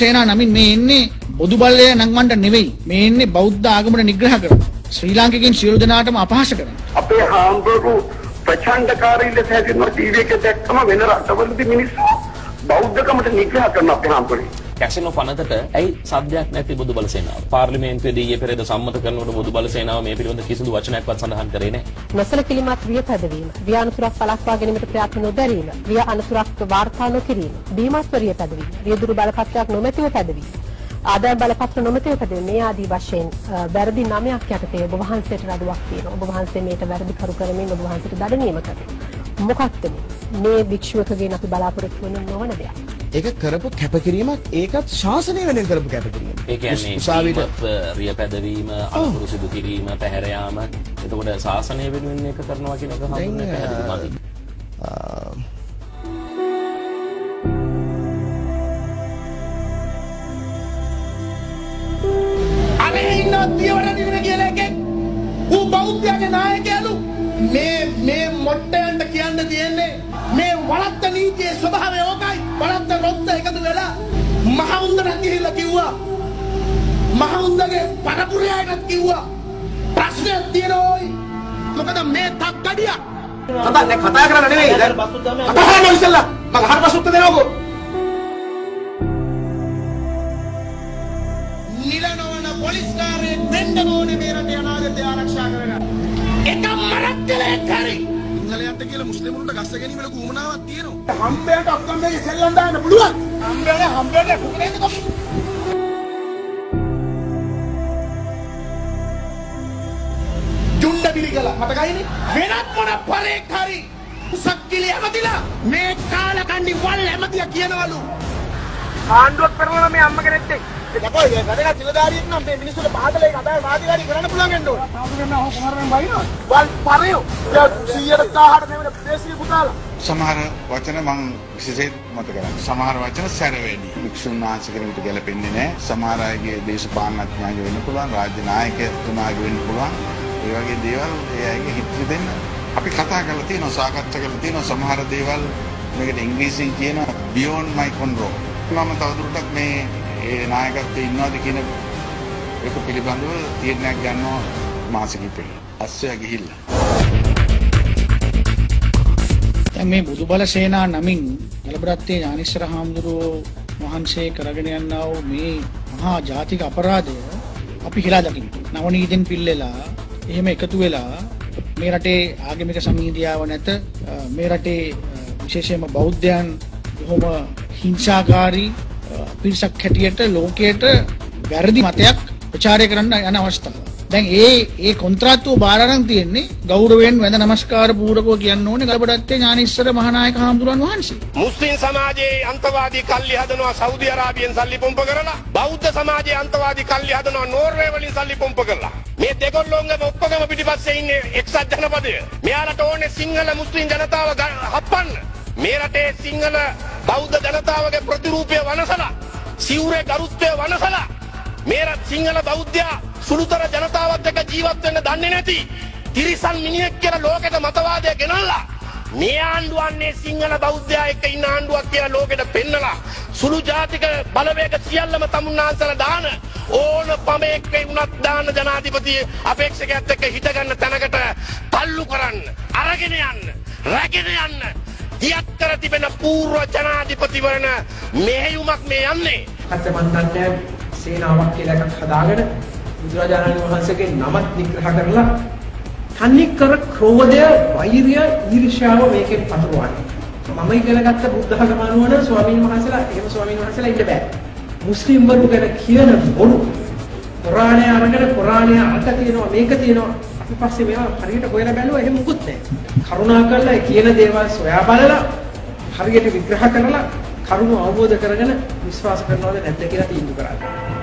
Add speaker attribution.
Speaker 1: සේනා නමින් මේ එන්නේ බොදු බලය නංවන්න නෙවෙයි. මේ එන්නේ බෞද්ධ ආගමට නිග්‍රහ කරනවා. ශ්‍රී ලාංකිකයන් සියලු දෙනාටම අපහාස කරනවා.
Speaker 2: අපේ හාමුදුරු ප්‍රචණ්ඩකාරී ලෙස හැදෙනවා ටීවී එකේ දැක්කම වෙන රටවලදී මිනිස්සු බෞද්ධකමට නිග්‍රහ කරන අපේ හාමුදුරුවෝ.
Speaker 3: කැසිනෝ පනතට ඇයි සද්දයක් නැති බොදු බල සේනාව? පාර්ලිමේන්තුවේදී ඊයේ පෙරේද සම්මත කරනකොට බොදු බල සේනාව මේ පිළිබඳ කිසිදු වචනයක්වත් සඳහන් කරේ නැහැ.
Speaker 4: නොසලකිලිමත් රිය පැදවීම, රිය අනතුරක් පළක්වා ගැනීමට ප්‍රයත්න නොදැරීම, රිය අනතුරක් වාර්තා නොකිරීම, බීමත්ව රිය පැදවීම, රිය දුරු බලපත්‍රයක් නොමැතිව පැදවීම, ආදායම් බලපත්‍ර නොමැතිව පැදවීම මේ ආදී වශයෙන් වැරදි 9ක් යටතේ ඔබ වහන්සේට නඩුවක් තියෙනවා. ඔබ වහන්සේ මේට වැරදි කරු කරමින් ඔබ වහන්සේට දඩ කරනවා. මොකක්ද මේ භික්ෂුවකගෙන් අපි බලාපොරොත්තු වෙන නොවන දෙයක්?
Speaker 5: ඒක කරපු කැපකිරීමක්, ඒකත් ශාසනය වෙනුවෙන් කරපු කැපකිරීමක්.
Speaker 3: ඒ කියන්නේ උසාවියට රිය පැදවීම, අනුතුරු සිදු කිරීම, පැහැර යාම. එතකොට ශාසනය වෙනුවෙන් ඒක කරනවා කියන එක හඳුන්වන්නේ පැහැදිලිමයි.
Speaker 1: අනේ ඉන්න දියවඩ දින කියලා එකෙක් ඌ බෞද්ධයාගේ නායකයලු. මේ මොට්ටයන්ට කියන්න තියෙන්නේ මේ වලත්ත නීතියේ ස්වභාවය ඕකයි. වලත්ත රොත්ත එකතු වෙලා මහවුන්දට ගිහිල්ලා කිව්වා. මහවුන්දගේ පරපුරයටත් කිව්වා. ප්‍රශ්නයක් තියෙනෝයි. මොකද මේ තක්කඩිය කතා කරන්න නෙවෙයි. කතා කරන්න ඉස්සෙල්ලා මම අහන්න ප්‍රශ්න උත්තර දෙනවකෝ. නිලනවන පොලිස්කාරයෙක් දෙන්න ඕනේ මේ රටේ අනාගතය ආරක්ෂා කරගන්න. එක මරක් කලේ කරේ. සිංහලයන්ට කියලා මුස්ලිමුන්ට ගස්ස ගැනීමේ කුමනාවක් තියෙනවා. හම්බයට අක්කම්බේ සෙල්ලම් දාන්න පුළුවන්. හම්බයට කුකරේද කොහොමද? ජුණ්ඩ පිළිගලා මතකයිනේ. වෙනත් මොන පරේක් හරි උසක්කිලි හැමතිලා මේ කාලකන්ණි වල් හැමතියා කියනවලු. ආණ්ඩුවක් කරනවා මේ අම්ම කෙනෙක්ට. යකෝ වැඩක තිලදාරියෙක් නම් මේ මිනිස්සුන්ට පාදලේ කතාවේ වාදිකාරී කරන්න පුළුවන් වෙන්න ඕන. පාදුගෙන අහෝ කුමාරයන් බයිනවා. වල් පරයෝ. 100කට නෙවෙයි දේශීය පුතාලා.
Speaker 6: සමහර වචන මම විශේෂයෙන් මතක කරගන්නවා. සමහර වචන සැරවෙන්නේ. වික්ෂුන් වහන්සේ කෙනෙකුට ගැලපෙන්නේ නැහැ. සමහර අයගේ දේශපාලනඥයෝ වෙන්න පුළුවන්, රාජ්‍ය නායකතුමාගේ වෙන්න පුළුවන්. ඒ වගේ දේවල් ඒ අයගේ හිත දෙන්න අපි කතා කරලා තියෙනවා, සාකච්ඡා කරලා තියෙනවා. සමහර දේවල් මේකට ඉංග්‍රීසියෙන් කියනවා beyond my control. මම තවදුරටත් මේ ඒ නායකත්වයේ ඉන්නවාද කියන එක පිළිබඳව තීරණයක් ගන්නවා මාස කිහිපෙක. අස්සය ගිහිල්ලා. දැන් මේ බුදුබල සේනා නමින් නලබරත්තේ ඥානීශ්වර හාමුදුරුවෝ වහන්සේ කරගෙන යනා වූ මේ මහා ජාතික අපරාධය අපි හිලා දකින්න. නවනීතෙන් පිල්ලෙලා එහෙම එකතු වෙලා මේ රටේ ආගමික සමීදියාව නැත, මේ රටේ විශේෂයෙන්ම බෞද්ධයන් බොහොම හිංසාකාරී පිරිසක් හැටියට ලෝකයට වැරදි මතයක් ප්‍රචාරය කරන්න යන අවස්ථාව. දැන් ඒ කොන්ත්‍රාත්තුව බාර අරන් තියෙන්නේ ගෞරවයෙන් වැඳ නමස්කාර පූරකව කියන්න ඕනේ ගලබඩත්තේ ඥානීශ්වර මහානායක හාමුදුරන් වහන්සේ.
Speaker 2: මුස්ලිම් සමාජයේ අන්තවාදී කල්ලි හදනවා සෞදි අරාබියෙන් සල්ලි පොම්ප කරලා. බෞද්ධ සමාජයේ අන්තවාදී කල්ලි හදනවා නෝර්වේ වලින් සල්ලි පොම්ප කරලා. මේ දෙගොල්ලෝන්ගම ඔක්කොගම පිටිපස්සේ ඉන්නේ එක්සත් ජනපදය. මෙයාලට ඕනේ සිංහල මුස්ලිම් ජනතාව හප්පන්න. මේ රටේ සිංහල බෞද්ධ ජනතාවගේ ප්‍රතිරූපය වනසලා, සිවුරේ ගරුත්වය වනසලා, මේ රට සිංහල බෞද්ධයා සුළුතර ජනතාවත් එක්ක ජීවත් වෙන්න දන්නේ නැති තිරිසන් මිනිහෙක් කියලා ලෝකෙට මතවාදය ගෙනල්ලා මේ ආණ්ඩුවන්නේ සිංහල බෞද්ධයා එක්ක ඉන්න ආණ්ඩුවක් කියලා ලෝකෙට පෙන්නලා සුළු ජාතික බලවේග සියල්ලම තමුන්නාන්සලා දාන ඕන පමෙක් වුණත් දාන ජනාධිපති අපේක්ෂකයත් එක්ක හිටගන්න තැනකට තල්ලු කරන්න, අරගෙන යන්න, රැගෙන යන්න දියත් කර තිබෙන පූර්ව ජනාධිපතිවරණ මෙහෙයුමක් මේ යන්නේ.
Speaker 7: අත මන් දන්නේ සේනාවක් කියලා එකක් හදාගෙන බුදුරජාණන් වහන්සේගේ නමත් නිග්‍රහ කරලා තන්නේ කර ක්‍රෝධය, වෛරය, ඊර්ෂ්‍යාව මේකෙන් පතුරවන්නේ. මම ඉගෙන ගත්ත බුද්ධ ධර්ම අනුව නම් ස්වාමීන් වහන්සේලා එහෙම ස්වාමීන් වහන්සේලා ඉන්න බෑ. මුස්ලිම් වරු ගැන කියන බොරු කුරාණය අරගෙන කුරාණය අත තියෙනවා මේක තියෙනවා. අපි පස්සේ මේවා හරියට හොයලා බැලුවා එහෙම මුකුත් නැහැ. කරුණාකරලා කියන දේවල් සොයා බලලා හරියට විග්‍රහ කරලා කරුණ අවබෝධ කරගෙන විශ්වාස කරනවද නැද්ද කියලා තීන්දුව කරන්න.